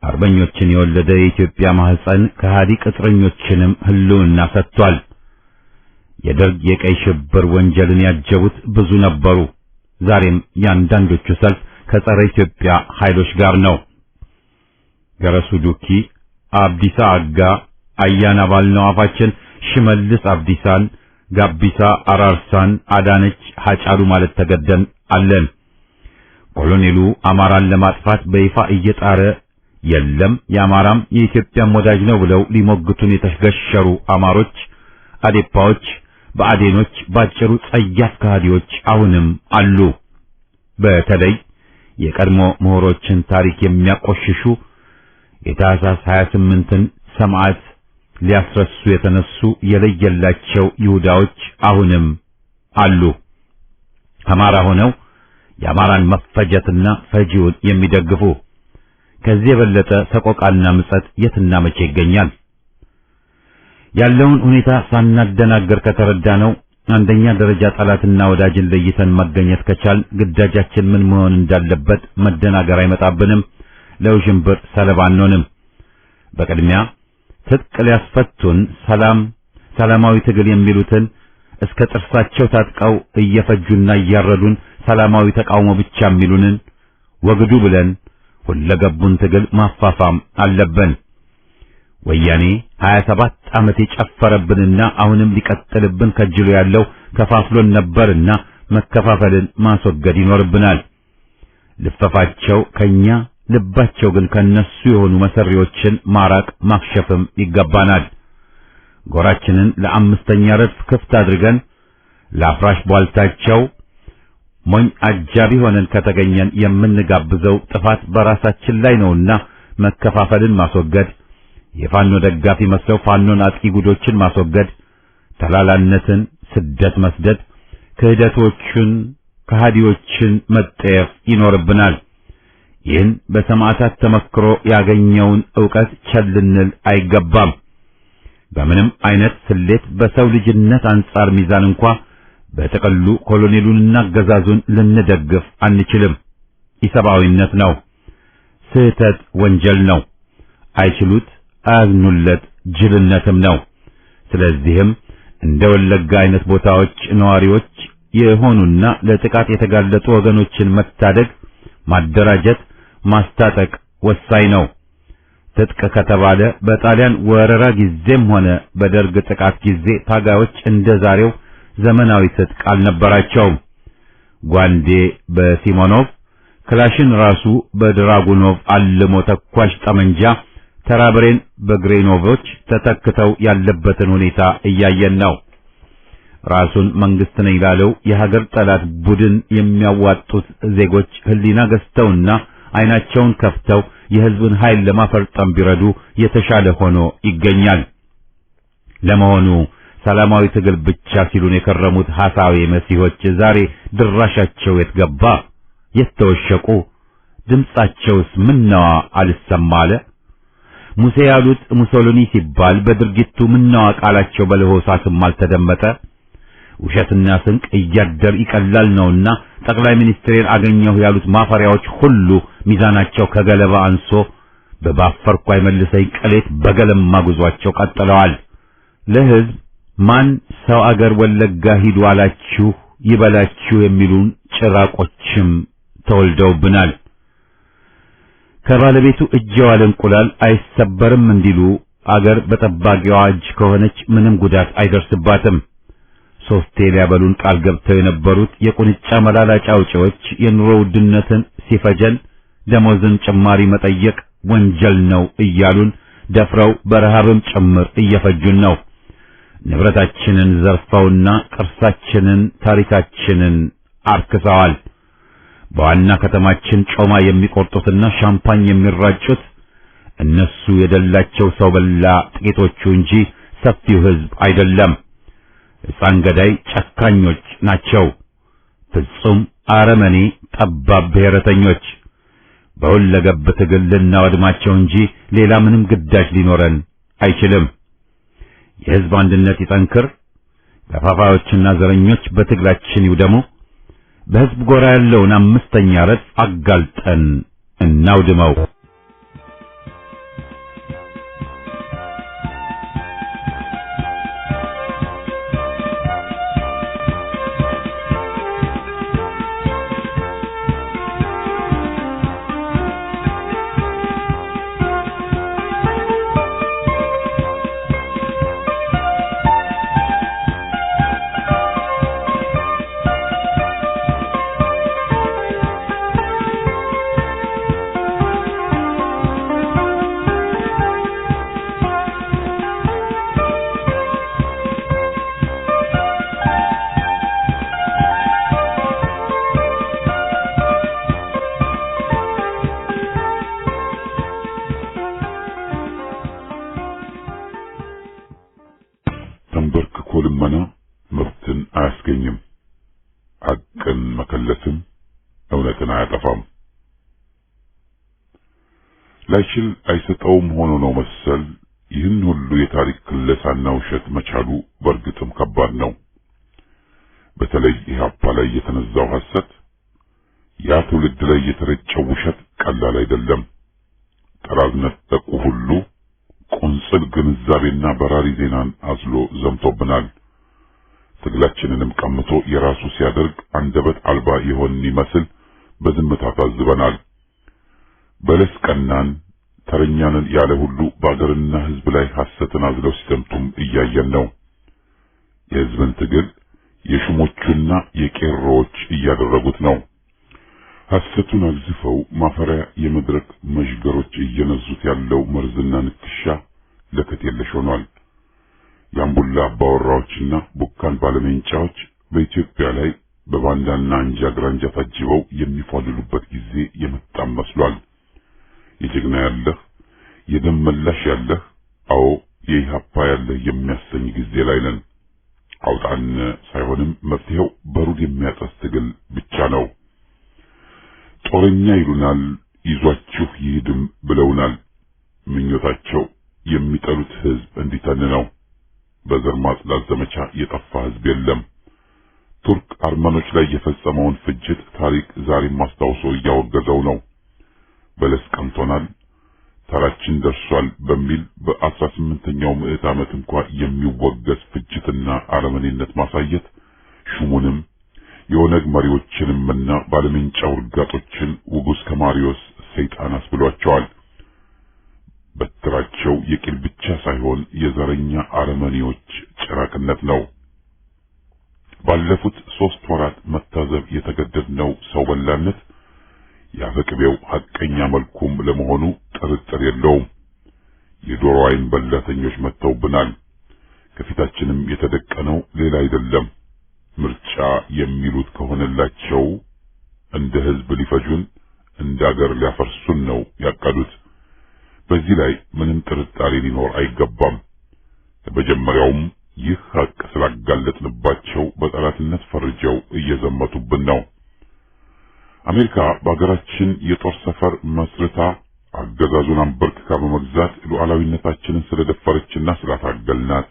አርበኞችን የወለደ የኢትዮጵያ ማህፀን ከሃዲ ቅጥረኞችንም ህልውና ሰጥቷል። የደርግ የቀይ ሽብር ወንጀልን ያጀቡት ብዙ ነበሩ። ዛሬም ያንዳንዶቹ ሰልፍ ከጸረ ኢትዮጵያ ኃይሎች ጋር ነው። ገረሱ ዱኪ፣ አብዲሳ አጋ፣ አያና ባልነው አፋችን ሽመልስ አብዲሳን፣ ጋቢሳ አራርሳን፣ አዳነች ሐጫሉ ማለት ተገደን አለን። ኮሎኔሉ አማራን ለማጥፋት በይፋ እየጣረ የለም የአማራም የኢትዮጵያም ወዳጅ ነው ብለው ሊሞግቱን የተገሸሩ አማሮች፣ አዴፓዎች፣ በአዴኖች ባጭሩ ጸያፍ ከሃዲዎች አሁንም አሉ። በተለይ የቀድሞ ምሁሮችን ታሪክ የሚያቆሽሹ የታህሳስ 28ን ሰማዕት ሊያስረሱ የተነሱ የለየላቸው ይሁዳዎች አሁንም አሉ። አማራ ሆነው የአማራን መፈጀትና ፈጂውን የሚደግፉ። ከዚህ የበለጠ ሰቆቃና ምጸት የትና መቼ ይገኛል? ያለውን ሁኔታ ሳናደናገር ከተረዳነው አንደኛ ደረጃ ጠላትና ወዳጅን ለይተን መገኘት ከቻል ግዳጃችን ምን መሆን እንዳለበት መደናገር አይመጣብንም። ለውዥንብር ሰለባ አንሆንም። በቅድሚያ ትጥቅ ሊያስፈቱን ሰላማዊ ትግል የሚሉትን እስከ ጥርሳቸው ታጥቀው እየፈጁና እያረዱን ሰላማዊ ተቃውሞ ብቻ የሚሉንን ወግዱ ብለን ሁለገቡን ትግል ማፋፋም አለብን። ወያኔ 27 ዓመት የጨፈረብንና አሁንም ሊቀጥልብን ከጅሎ ያለው ከፋፍሎን ነበርና መከፋፈልን ማስወገድ ይኖርብናል። ልፈፋቸው ከኛ ልባቸው ግን ከነሱ የሆኑ መሰሪዎችን ማራቅ ማክሸፍም ይገባናል። ጎራችንን ለአምስተኛ ረድፍ ክፍት አድርገን ለአፍራሽ ቧልታቸው ሞኝ አጃቢ ሆነን ከተገኘን የምንጋብዘው ጥፋት በራሳችን ላይ ነውና መከፋፈልን ማስወገድ፣ የፋኖ ደጋፊ መስለው ፋኖን አጥቂ ጉዶችን ማስወገድ፣ ተላላነትን ስደት መስደድ፣ ክህደቶችን ከሃዲዎችን መጠየፍ ይኖርብናል። ይህን በሰማዕታት ተመክሮ ያገኘውን ዕውቀት ቸልንል አይገባም። በምንም አይነት ስሌት በሰው ልጅነት አንጻር ሚዛን እንኳ በተቀሉ ኮሎኔሉንና አገዛዙን ልንደግፍ አንችልም። ኢሰብአዊነት ነው። ስህተት ወንጀል ነው። አይችሉት አያዝኑለት ጅልነትም ነው። ስለዚህም እንደ ወለጋ አይነት ቦታዎች ነዋሪዎች የሆኑና ለጥቃት የተጋለጡ ወገኖችን መታደግ፣ ማደራጀት፣ ማስታጠቅ ወሳኝ ነው። ትጥቅ ከተባለ በጣሊያን ወረራ ጊዜም ሆነ በደርግ ጥቃት ጊዜ ታጋዮች እንደዛሬው ዘመናዊ ትጥቅ አልነበራቸውም። ጓንዴ በሲሞኖቭ ክላሽን ራሱ በድራጉኖቭ አልሞ ተኳሽ ጠመንጃ ተራብሬን በግሬኖቮች ተተክተው ያለበትን ሁኔታ እያየን ነው። ራሱን መንግስት ነኝ ላለው የሀገር ጠላት ቡድን የሚያዋጡት ዜጎች ህሊና ገዝተውና አይናቸውን ከፍተው የህዝብን ኃይል ለማፈርጠም ቢረዱ የተሻለ ሆኖ ይገኛል። ለመሆኑ ሰላማዊ ትግል ብቻ ሲሉን የከረሙት ሐሳዌ መሲሆች ዛሬ ድራሻቸው የት ገባ? የተወሸቁ ድምጻቸውስ ምነዋ አልሰማ አለ? ሙሴ ያሉት ሙሶሊኒ ሲባል በድርጊቱ ምነዋ ቃላቸው በለሆሳስም አልተደመጠ? ውሸትና ስንቅ እያደር ይቀላል ነውና ጠቅላይ ሚኒስትሬን አገኘሁ ያሉት ማፈሪያዎች ሁሉ ሚዛናቸው ከገለባ አንሶ በባፈርኩ አይመልሰኝ ቅሌት በገለማ ጉዟቸው ቀጥለዋል። ለህዝብ ማን ሰው አገር ወለጋ ሂዱ አላችሁ ይበላችሁ የሚሉን ጭራቆችም ተወልደውብናል። ከባለቤቱ እጅ የዋለ እንቁላል አይሰበርም እንዲሉ አገር በጠባቂዋ እጅ ከሆነች ምንም ጉዳት አይደርስባትም። ሶስቴ ሊያበሉን ቃል ገብተው የነበሩት የቁንጫ መላላጫ አውጪዎች የኑሮ ውድነትን ሲፈጀን ደሞዝን ጭማሪ መጠየቅ ወንጀል ነው እያሉን ደፍረው በረሃብም ጭምር እየፈጁን ነው። ንብረታችንን ዘርፈውና ቅርሳችንን ታሪካችንን አርክሰዋል። በዋና ከተማችን ጮማ የሚቆርጡትና ሻምፓኝ የሚራጩት እነሱ የደላቸው ሰው በላ ጥቂቶቹ እንጂ ሰፊው ህዝብ አይደለም። ሕፃን ገዳይ ጨካኞች ናቸው። ፍጹም አረመኔ ጠባብ ብሔረተኞች። በሁለገብ ትግል ልናወድማቸው እንጂ ሌላ ምንም ግዳጅ ሊኖረን አይችልም። የህዝብ አንድነት ይጠንክር። ከፋፋዮችና ዘረኞች በትግላችን ይውደሙ። በህዝብ ጎራ ያለውን አምስተኛ ረድፍ አጋልጠን እናውድመው። ልመና መብትን አያስገኝም። ሐቅን መከለስም እውነትን አያጠፋም። ላይችል አይሰጠውም ሆኖ ነው መሰል ይህን ሁሉ የታሪክ ክለሳና ውሸት መቻሉ በእርግጥም ከባድ ነው። በተለይ ኢህአፓ ላይ የተነዛው ሐሰት፣ ያ ትውልድ ላይ የተረጨው ውሸት ቀላል አይደለም። ጠራዝ ነጠቁ ሁሉ ቁንጽል ግንዛቤና በራሪ ዜናን አዝሎ ዘምቶብናል። ትግላችንንም ቀምቶ የራሱ ሲያደርግ አንደበት አልባ የሆን ይመስል በዝምታ ታዝበናል። በለስ ቀናን ተረኛንን ያለ ሁሉ በአገርና ሕዝብ ላይ ሐሰትን አዝለው ሲዘምቱም እያየን ነው። የሕዝብን ትግል የሹሞቹና የቄሮዎች እያደረጉት ነው። ሐሰቱን አግዝፈው ማፈሪያ የመድረክ መዥገሮች እየነዙት ያለው መርዝና ንክሻ ለከት የለሽ ሆኗል። የአምቡላ አባወራዎችና ቡካን ባለሜንጫዎች በኢትዮጵያ ላይ በባንዳና አንጃ ግራንጃ ታጅበው የሚፏልሉበት ጊዜ የመጣም መስሏል። የጀግና ያለህ የደም መላሽ ያለህ አዎ የኢህአፓ ያለህ የሚያሰኝ ጊዜ ላይ ነን። አውጣን ሳይሆንም መፍትሄው በሩድ የሚያጠስ ትግል ብቻ ነው። ጦረኛ ይሉናል፣ ይዟችሁ ይሄድም ብለውናል። ምኞታቸው የሚጠሉት ሕዝብ እንዲተን ነው። በዘር ማጽዳት ዘመቻ የጠፋ ሕዝብ የለም። ቱርክ አርመኖች ላይ የፈጸመውን ፍጅት ታሪክ ዛሬም አስታውሶ እያወገዘው ነው። በለስ ቀምቶናል፣ ተራችን ደርሷል በሚል በ18ኛው ምዕት ዓመት እንኳን የሚወገዝ ፍጅትና አረመኔነት ማሳየት ሹሙንም የኦነግ መሪዎችንምና ባለሜንጫው እርጋጦችን ውጉስ ከማሪዮስ ሰይጣን አስብሏቸዋል። በትራቸው የቂል ብቻ ሳይሆን የዘረኛ አረመኔዎች ጭራቅነት ነው። ባለፉት 3 ወራት መታዘብ የተገደድነው ሰው በላነት ያፈቅቤው ሐቀኛ መልኩም ለመሆኑ ጥርጥር የለውም። የዶሮ አይን በላተኞች መተውብናል። ከፊታችንም የተደቀነው ሌላ አይደለም። ምርጫ የሚሉት ከሆነላቸው እንደ ሕዝብ ሊፈጁን እንደ አገር ሊያፈርሱን ነው ያቀዱት። በዚህ ላይ ምንም ጥርጣሬ ሊኖር አይገባም። በመጀመሪያውም ይህ ሐቅ ስላጋለጥንባቸው በጠላትነት ፈርጀው እየዘመቱብን ነው። አሜሪካ በአገራችን የጦር ሰፈር መስርታ አገዛዙን አንበርክካ በመግዛት ሉዓላዊነታችንን ስለደፈረችና ስላታገልናት፣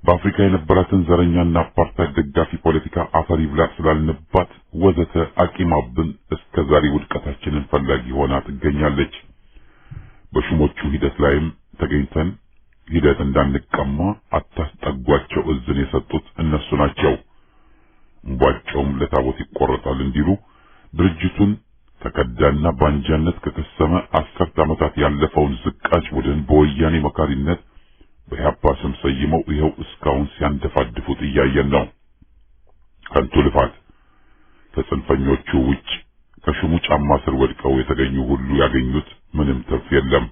በአፍሪካ የነበራትን ዘረኛና አፓርታይድ ደጋፊ ፖለቲካ አፈር ይብላ ስላልንባት ወዘተ አቂማብን እስከ ዛሬ ውድቀታችንን ፈላጊ ሆና ትገኛለች። በሹሞቹ ሂደት ላይም ተገኝተን ሂደት እንዳንቀማ አታስጠጓቸው እዝን የሰጡት እነሱ ናቸው። እንቧቸውም ለታቦት ይቆረጣል እንዲሉ ድርጅቱን ተከዳና ባንጃነት ከከሰመ 10 ዓመታት ያለፈውን ዝቃጭ ቡድን በወያኔ መካሪነት በኢህአፓ ስም ሰይመው ይኸው እስካሁን ሲያንደፋድፉት እያየን ነው። ከንቱ ልፋት። ከጽንፈኞቹ ውጭ ከሹሙ ጫማ ስር ወድቀው የተገኙ ሁሉ ያገኙት ምንም ትርፍ የለም።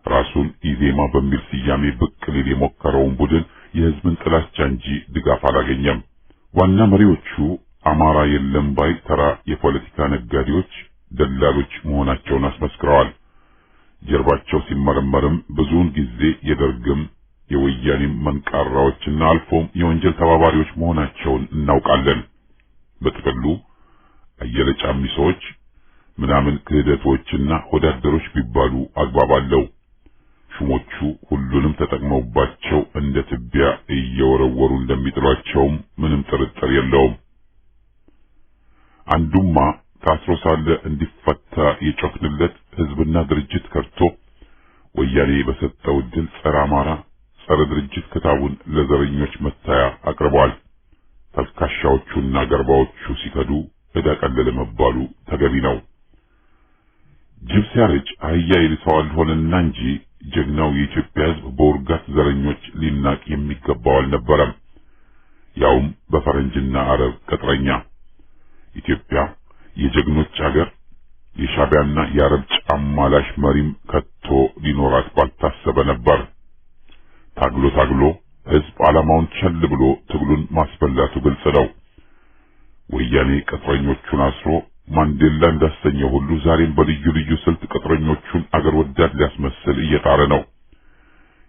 ራሱን ኢዜማ በሚል ስያሜ ብቅ ሊል የሞከረውን ቡድን የሕዝብን ጥላቻ እንጂ ድጋፍ አላገኘም። ዋና መሪዎቹ አማራ የለም ባይ ተራ የፖለቲካ ነጋዴዎች፣ ደላሎች መሆናቸውን አስመስክረዋል። ጀርባቸው ሲመረመርም ብዙውን ጊዜ የደርግም የወያኔም መንቃራዎችና አልፎም የወንጀል ተባባሪዎች መሆናቸውን እናውቃለን። በጥቅሉ አየለ ጫሚሶች ምናምን ክህደቶችና ወዳደሮች ቢባሉ አግባብ አለው። ሹሞቹ ሁሉንም ተጠቅመውባቸው እንደ ትቢያ እየወረወሩ እንደሚጥሏቸውም ምንም ጥርጥር የለውም። አንዱማ ታስሮ ሳለ እንዲፈታ የጮክንለት ሕዝብና ድርጅት ከርቶ ወያኔ በሰጠው ድል ጸረ አማራ ጸረ ድርጅት ክታቡን ለዘረኞች መታያ አቅርበዋል። ተልካሻዎቹና ገርባዎቹ ሲከዱ ዕዳ ቀለለ መባሉ ተገቢ ነው። ጅብ ሲያረጅ አህያ ይልሰዋል ሆነና እንጂ ጀግናው የኢትዮጵያ ሕዝብ በውርጋት ዘረኞች ሊናቅ የሚገባው አልነበረም። ያውም በፈረንጅና አረብ ቅጥረኛ። ኢትዮጵያ የጀግኖች አገር፣ የሻዕቢያና የአረብ ጫማላሽ መሪም ከቶ ሊኖራት ባልታሰበ ነበር። ታግሎ ሕዝብ ዓላማውን ቸል ብሎ ትግሉን ማስበላቱ ግልጽ ነው። ወያኔ ቅጥረኞቹን አስሮ ማንዴላ እንዳሰኘው ሁሉ ዛሬም በልዩ ልዩ ስልት ቅጥረኞቹን አገር ወዳድ ሊያስመስል እየጣረ ነው።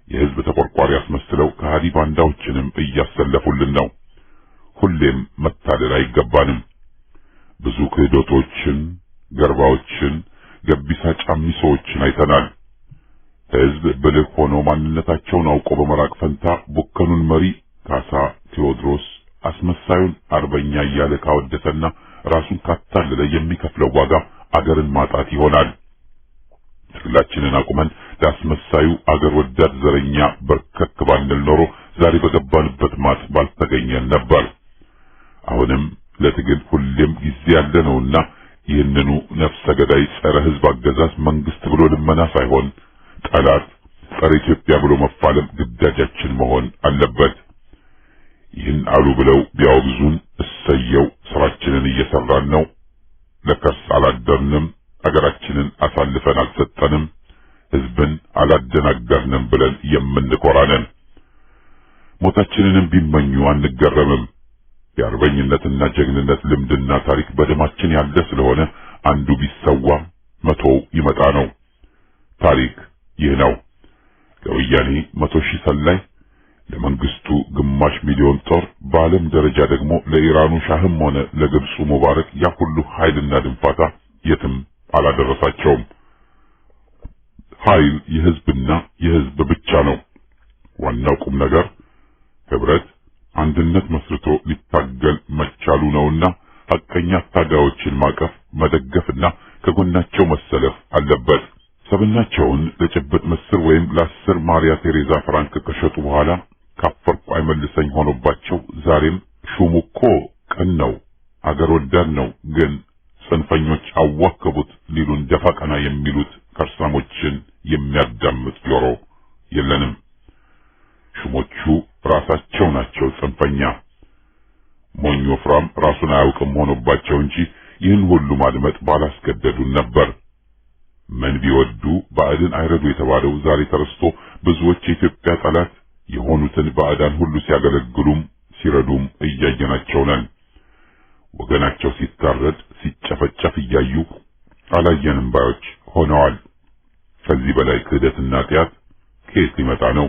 የህዝብ ተቆርቋሪ አስመስለው ከሃዲ ባንዳዎችንም እያሰለፉልን ነው። ሁሌም መታለል አይገባንም። ብዙ ክህዶቶችን፣ ገርባዎችን፣ ገቢሳ ጫሚሶችን አይተናል። ህዝብ ብልህ ሆኖ ማንነታቸውን አውቆ በመራቅ ፈንታ ቡከኑን መሪ ካሳ ቴዎድሮስ አስመሳዩን አርበኛ እያለ ካወደሰና ራሱን ካታለለ የሚከፍለው ዋጋ አገርን ማጣት ይሆናል። ትግላችንን አቁመን ለአስመሳዩ አገር ወዳድ ዘረኛ በርከክ ባንል ኖሮ ዛሬ በገባንበት ማጥ ባልተገኘን ነበር። አሁንም ለትግል ሁሌም ጊዜ ያለ ነውና ይህንኑ ነፍሰ ገዳይ ጸረ ህዝብ አገዛዝ መንግስት ብሎ ልመና ሳይሆን ጠላት ጸረ ኢትዮጵያ ብሎ መፋለም ግዳጃችን መሆን አለበት። ይህን አሉ ብለው ቢያወግዙን እሰየው፣ ስራችንን እየሰራን ነው። ለከርስ አላደርንም፣ አገራችንን አሳልፈን አልሰጠንም፣ ህዝብን አላደናገርንም ብለን የምንኮራነን። ሞታችንንም ቢመኙ አንገረምም። የአርበኝነትና ጀግንነት ልምድና ታሪክ በደማችን ያለ ስለሆነ አንዱ ቢሰዋ መቶው ይመጣ ነው። ታሪክ ይህ ነው። ለወያኔ 100,000 ሰላይ፣ ለመንግስቱ ግማሽ ሚሊዮን ጦር፣ በዓለም ደረጃ ደግሞ ለኢራኑ ሻህም ሆነ ለግብፁ ሙባረክ ያ ሁሉ ኃይልና ድንፋታ የትም አላደረሳቸውም። ኃይል የህዝብና የህዝብ ብቻ ነው። ዋናው ቁም ነገር ህብረት፣ አንድነት መስርቶ ሊታገል መቻሉ ነውና ሐቀኛ ታጋዮችን ማቀፍ፣ መደገፍና ከጎናቸው መሰለፍ አለበት። ሰብናቸውን ለጭብጥ ምስር ወይም ለ10 ማሪያ ቴሬዛ ፍራንክ ከሸጡ በኋላ ካፈርኩ አይመልሰኝ ሆኖባቸው ዛሬም ሹሙ እኮ ቀን ነው፣ አገር ወዳድ ነው፣ ግን ጽንፈኞች አዋከቡት ሊሉን ደፋ ቀና የሚሉት ከርሳሞችን የሚያዳምጥ ጆሮ የለንም። ሹሞቹ ራሳቸው ናቸው ጽንፈኛ። ሞኝ ወፍራም ራሱን አያውቅም ሆኖባቸው እንጂ ይህን ሁሉ ማድመጥ ባላስገደዱን ነበር። ምን ቢወዱ ባዕድን አይረዱ የተባለው ዛሬ ተረስቶ ብዙዎች የኢትዮጵያ ጠላት የሆኑትን ባዕዳን ሁሉ ሲያገለግሉም ሲረዱም እያየናቸው ነን። ወገናቸው ሲታረድ ሲጨፈጨፍ እያዩ አላየንም ባዮች ሆነዋል። ከዚህ በላይ ክህደትና ጢያት ከየት ሊመጣ ነው?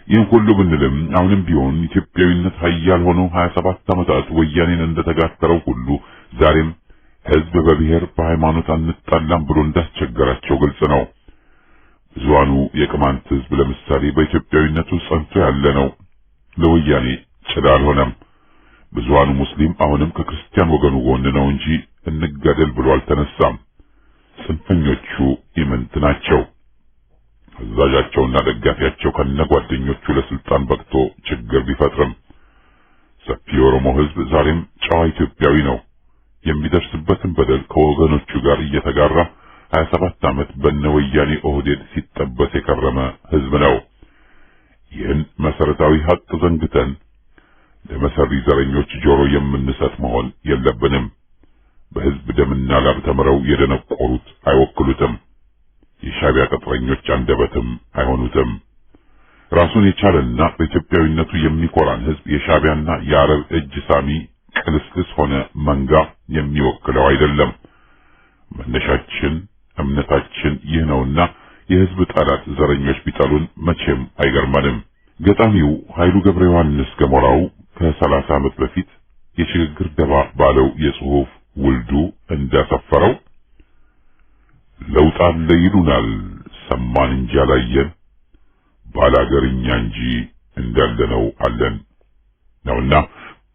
ይህን ሁሉ ብንልም አሁንም ቢሆን ኢትዮጵያዊነት ኃያል ሆኖ 27 ዓመታት ወያኔን እንደተጋተረው ሁሉ ዛሬም ህዝብ በብሔር በሃይማኖት አንጣላም ብሎ እንዳስቸገራቸው ግልጽ ነው። ብዙሃኑ የቅማንት ህዝብ ለምሳሌ በኢትዮጵያዊነቱ ጸንቶ ያለ ነው። ለወያኔ ጭዳ አልሆነም። ብዙሃኑ ሙስሊም አሁንም ከክርስቲያን ወገኑ ጎን ነው እንጂ እንጋደል ብሎ አልተነሳም። ጽንፈኞቹ ኢምንት ናቸው። አዛዣቸውና ደጋፊያቸው ከነጓደኞቹ ለስልጣን በቅቶ ችግር ቢፈጥርም ሰፊ የኦሮሞ ህዝብ ዛሬም ጨዋ ኢትዮጵያዊ ነው። የሚደርስበትን በደል ከወገኖቹ ጋር እየተጋራ 27 ዓመት በነወያኔ ኦህዴድ ሲጠበስ የከረመ ህዝብ ነው። ይህን መሰረታዊ ሀቅ ዘንግተን ለመሰሪ ዘረኞች ጆሮ የምንሰጥ መሆን የለብንም። በህዝብ ደምና ላብ ተምረው የደነቆሩት አይወክሉትም። የሻዕቢያ ቅጥረኞች አንደበትም አይሆኑትም። ራሱን የቻለና በኢትዮጵያዊነቱ የሚኮራን ህዝብ የሻዕቢያና የአረብ እጅ ሳሚ ቅልስልስ ሆነ መንጋ የሚወክለው አይደለም። መነሻችን እምነታችን ይህ ነውና የህዝብ ጠላት ዘረኞች ቢጠሉን መቼም አይገርመንም። ገጣሚው ኃይሉ ገብረ ዮሐንስ ገሞራው ከ30 ዓመት በፊት የሽግግር ደባ ባለው የጽሑፍ ውልዱ እንዳሰፈረው ለውጥ አለ ይሉናል ሰማን እንጂ አላየን፣ ባላገርኛ እንጂ እንዳለነው አለን ነውና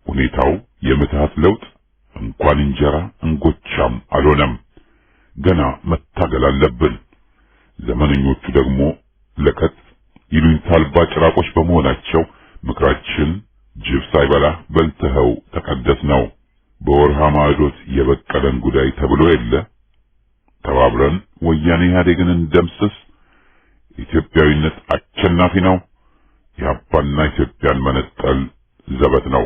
ሁኔታው የምትሃት ለውጥ እንኳን እንጀራ እንጎቻም አልሆነም። ገና መታገል አለብን። ዘመነኞቹ ደግሞ ለከት ይሉኝታ አልባ ጭራቆች በመሆናቸው ምክራችን ጅብ ሳይበላ በልተኸው ተቀደስ ነው። በወርሃ ማዕዶት የበቀለን ጉዳይ ተብሎ የለ። ተባብረን ወያኔ ኢህአዴግን እንደምስስ። ኢትዮጵያዊነት አሸናፊ ነው። የአባና ኢትዮጵያን መነጠል ዘበት ነው።